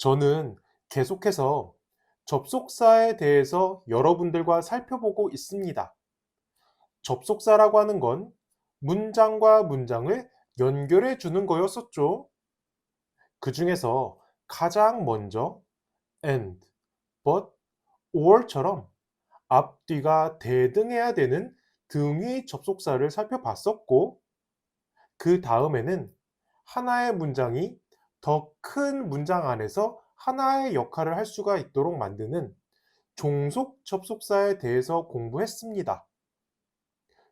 저는 계속해서 접속사에 대해서 여러분들과 살펴보고 있습니다. 접속사라고 하는 건 문장과 문장을 연결해 주는 거였었죠. 그 중에서 가장 먼저 and, but, or처럼 앞뒤가 대등해야 되는 등위 접속사를 살펴봤었고, 그 다음에는 하나의 문장이 더 큰 문장 안에서 하나의 역할을 할 수가 있도록 만드는 종속 접속사에 대해서 공부했습니다.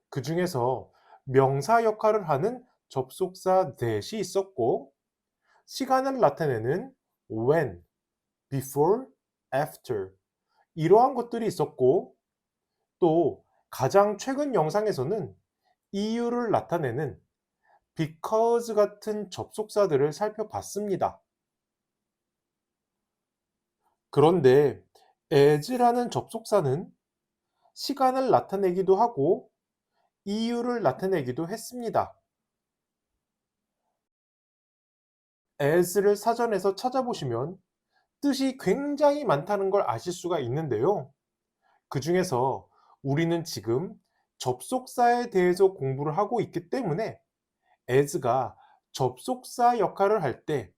그 중에서 명사 역할을 하는 접속사 that이 있었고, 시간을 나타내는 when, before, after 이러한 것들이 있었고, 또 가장 최근 영상에서는 이유를 나타내는 because 같은 접속사들을 살펴봤습니다. 그런데 as라는 접속사는 시간을 나타내기도 하고 이유를 나타내기도 했습니다. as를 사전에서 찾아보시면 뜻이 굉장히 많다는 걸 아실 수가 있는데요. 그 중에서 우리는 지금 접속사에 대해서 공부를 하고 있기 때문에 as가 접속사 역할을 할 때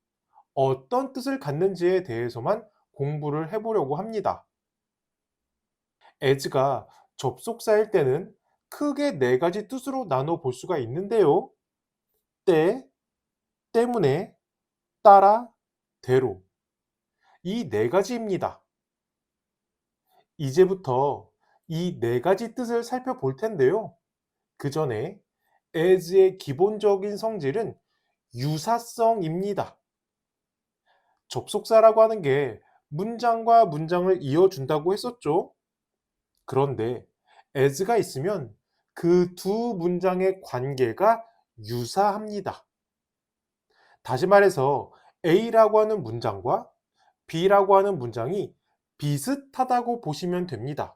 어떤 뜻을 갖는지에 대해서만 공부를 해보려고 합니다. as가 접속사일 때는 크게 네 가지 뜻으로 나눠 볼 수가 있는데요. 때, 때문에, 따라, 대로. 이 네 가지입니다. 이제부터 이 네 가지 뜻을 살펴볼 텐데요. 그 전에 as의 기본적인 성질은 유사성입니다. 접속사라고 하는 게 문장과 문장을 이어준다고 했었죠. 그런데 as가 있으면 그 두 문장의 관계가 유사합니다. 다시 말해서 A라고 하는 문장과 B라고 하는 문장이 비슷하다고 보시면 됩니다.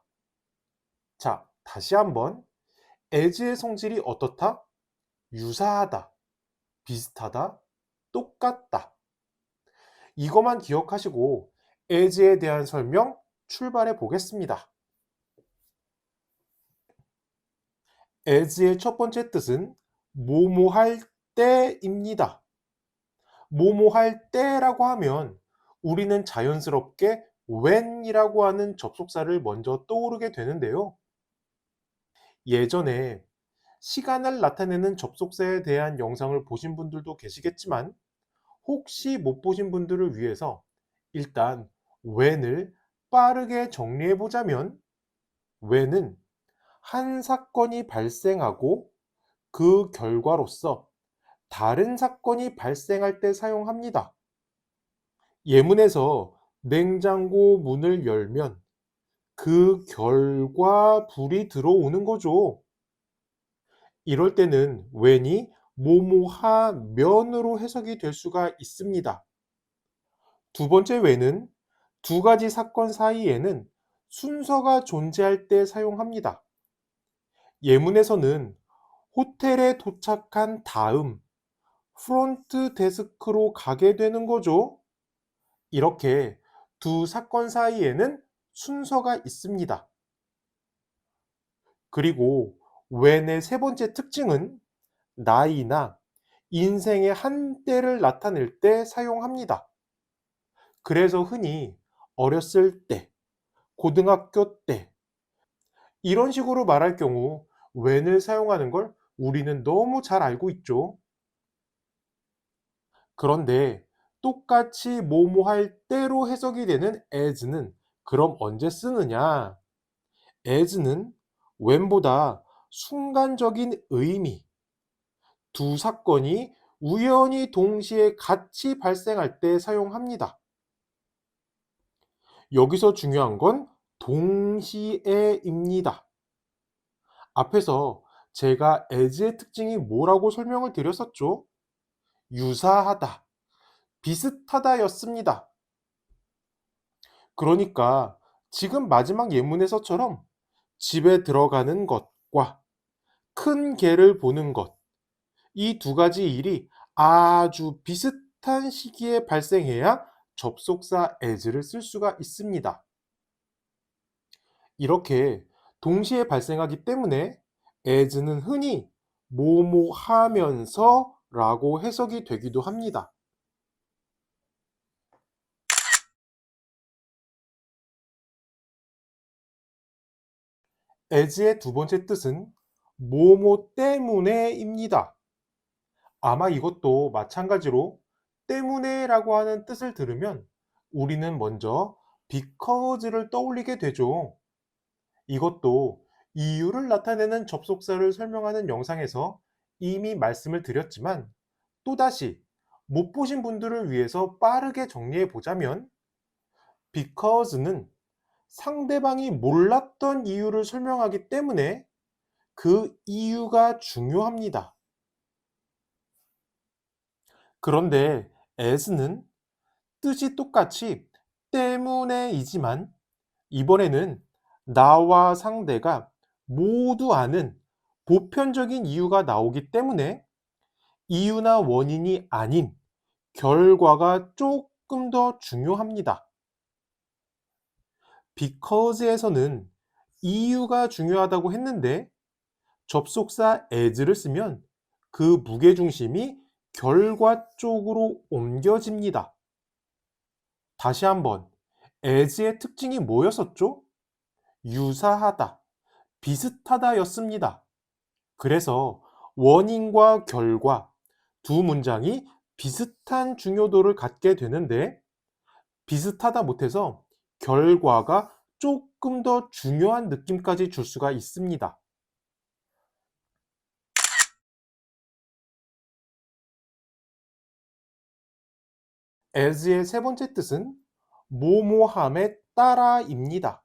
자, 다시 한번 as의 성질이 어떻다? 유사하다, 비슷하다, 똑같다. 이것만 기억하시고 as에 대한 설명 출발해 보겠습니다. as의 첫 번째 뜻은 뭐뭐 할 때입니다. 뭐뭐 할 때라고 하면 우리는 자연스럽게 when이라고 하는 접속사를 먼저 떠오르게 되는데요. 예전에 시간을 나타내는 접속사에 대한 영상을 보신 분들도 계시겠지만 혹시 못 보신 분들을 위해서 일단 when을 빠르게 정리해 보자면 when은 한 사건이 발생하고 그 결과로서 다른 사건이 발생할 때 사용합니다. 예문에서 냉장고 문을 열면 그 결과 불이 들어오는 거죠. 이럴 때는 when이 뭐뭐하면으로 해석이 될 수가 있습니다. 두 번째 when은 두 가지 사건 사이에는 순서가 존재할 때 사용합니다. 예문에서는 호텔에 도착한 다음 프론트 데스크로 가게 되는 거죠. 이렇게 두 사건 사이에는 순서가 있습니다. 그리고 when의 세 번째 특징은 나이나 인생의 한때를 나타낼 때 사용합니다. 그래서 흔히 어렸을 때, 고등학교 때 이런 식으로 말할 경우 when을 사용하는 걸 우리는 너무 잘 알고 있죠. 그런데 똑같이 뭐뭐 할 때로 해석이 되는 as는 그럼 언제 쓰느냐? as는 when보다 순간적인 의미, 두 사건이 우연히 동시에 같이 발생할 때 사용합니다. 여기서 중요한 건 동시에입니다. 앞에서 제가 as의 특징이 뭐라고 설명을 드렸었죠? 유사하다, 비슷하다였습니다. 그러니까 지금 마지막 예문에서처럼 집에 들어가는 것과 큰 개를 보는 것, 이 두 가지 일이 아주 비슷한 시기에 발생해야 접속사 as를 쓸 수가 있습니다. 이렇게 동시에 발생하기 때문에 as는 흔히 뭐뭐 하면서 라고 해석이 되기도 합니다. as의 두 번째 뜻은 뭐뭐 때문에입니다. 아마 이것도 마찬가지로 때문에 라고 하는 뜻을 들으면 우리는 먼저 because를 떠올리게 되죠. 이것도 이유를 나타내는 접속사를 설명하는 영상에서 이미 말씀을 드렸지만 또다시 못 보신 분들을 위해서 빠르게 정리해 보자면 because는 상대방이 몰랐던 이유를 설명하기 때문에 그 이유가 중요합니다. 그런데 as는 뜻이 똑같이 때문에이지만 이번에는 나와 상대가 모두 아는 보편적인 이유가 나오기 때문에 이유나 원인이 아닌 결과가 조금 더 중요합니다. because에서는 이유가 중요하다고 했는데 접속사 as를 쓰면 그 무게중심이 결과 쪽으로 옮겨집니다. 다시 한번 as의 특징이 뭐였었죠? 유사하다, 비슷하다 였습니다. 그래서 원인과 결과 두 문장이 비슷한 중요도를 갖게 되는데 비슷하다 못해서 결과가 조금 더 중요한 느낌까지 줄 수가 있습니다. as의 세 번째 뜻은 뭐뭐함에 따라입니다.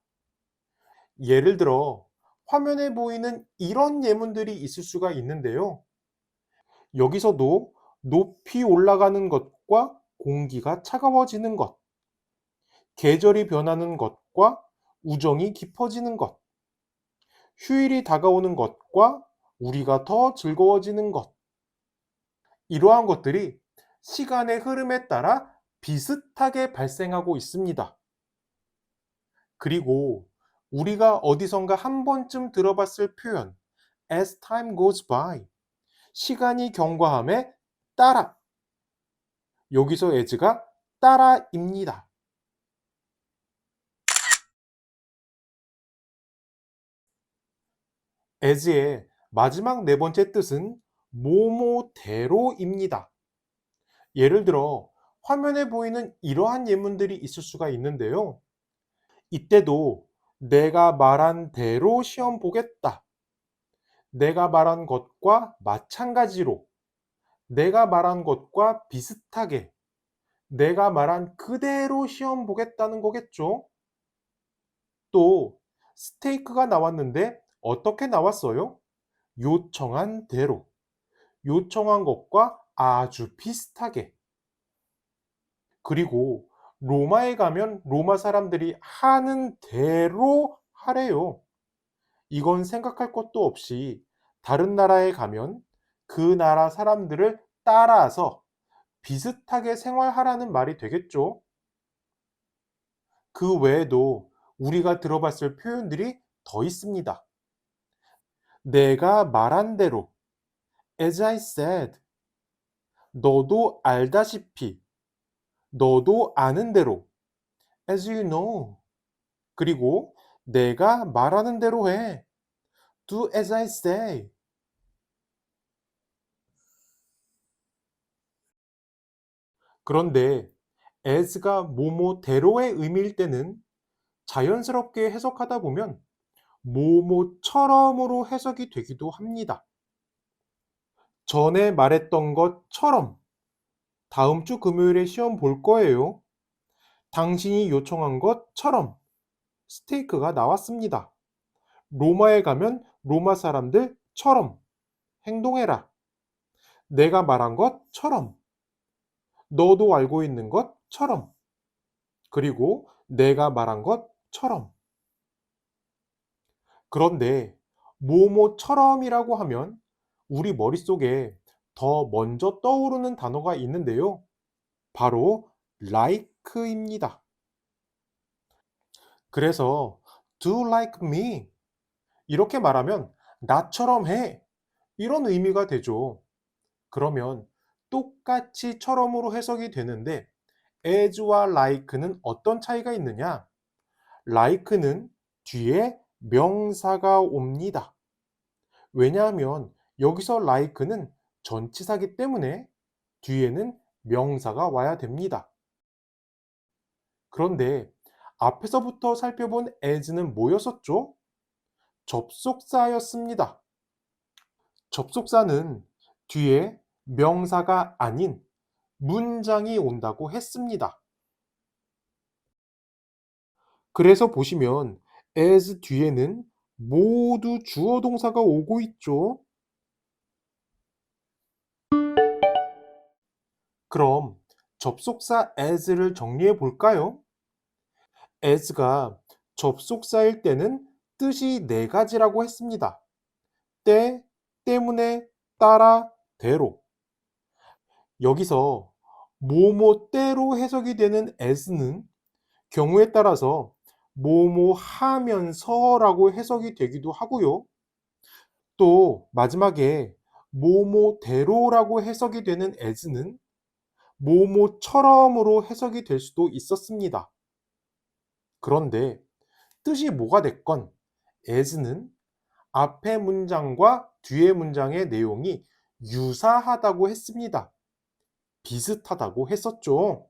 예를 들어 화면에 보이는 이런 예문들이 있을 수가 있는데요. 여기서도 높이 올라가는 것과 공기가 차가워지는 것, 계절이 변하는 것과 우정이 깊어지는 것, 휴일이 다가오는 것과 우리가 더 즐거워지는 것, 이러한 것들이 시간의 흐름에 따라 비슷하게 발생하고 있습니다. 그리고 우리가 어디선가 한 번쯤 들어봤을 표현 as time goes by, 시간이 경과함에 따라, 여기서 as가 따라입니다. as의 마지막 네 번째 뜻은 뭐뭐대로입니다. 예를 들어 화면에 보이는 이러한 예문들이 있을 수가 있는데요. 이때도 내가 말한 대로 시험 보겠다. 내가 말한 것과 마찬가지로, 내가 말한 것과 비슷하게, 내가 말한 그대로 시험 보겠다는 거겠죠. 또 스테이크가 나왔는데 어떻게 나왔어요? 요청한 대로, 요청한 것과 아주 비슷하게. 그리고 로마에 가면 로마 사람들이 하는 대로 하래요. 이건 생각할 것도 없이 다른 나라에 가면 그 나라 사람들을 따라서 비슷하게 생활하라는 말이 되겠죠. 그 외에도 우리가 들어봤을 표현들이 더 있습니다. 내가 말한 대로, as I said, 너도 알다시피, 너도 아는 대로, as you know. 그리고 내가 말하는 대로 해, do as I say. 그런데 as가 뭐뭐대로의 의미일 때는 자연스럽게 해석하다 보면 뭐뭐처럼으로 해석이 되기도 합니다. 전에 말했던 것처럼 다음 주 금요일에 시험 볼 거예요. 당신이 요청한 것처럼 스테이크가 나왔습니다. 로마에 가면 로마 사람들처럼 행동해라. 내가 말한 것처럼, 너도 알고 있는 것처럼, 그리고 내가 말한 것처럼. 그런데 뭐뭐처럼이라고 하면 우리 머릿속에 더 먼저 떠오르는 단어가 있는데요. 바로 like like입니다. 그래서 do like me 이렇게 말하면 나처럼 해 이런 의미가 되죠. 그러면 똑같이 처럼으로 해석이 되는데 as와 like는 어떤 차이가 있느냐? like는 뒤에 명사가 옵니다. 왜냐하면 여기서 like는 전치사기 때문에 뒤에는 명사가 와야 됩니다. 그런데 앞에서부터 살펴본 as는 뭐였었죠? 접속사였습니다. 접속사는 뒤에 명사가 아닌 문장이 온다고 했습니다. 그래서 보시면 as 뒤에는 모두 주어 동사가 오고 있죠. 그럼 접속사 as를 정리해 볼까요? as가 접속사일 때는 뜻이 네 가지라고 했습니다. 때, 때문에, 따라, 대로. 여기서 뭐뭐 때로 해석이 되는 as는 경우에 따라서 뭐뭐 하면서라고 해석이 되기도 하고요. 또 마지막에 뭐뭐대로라고 해석이 되는 as는 뭐뭐처럼으로 해석이 될 수도 있었습니다. 그런데 뜻이 뭐가 됐건 as는 앞의 문장과 뒤의 문장의 내용이 유사하다고 했습니다. 비슷하다고 했었죠.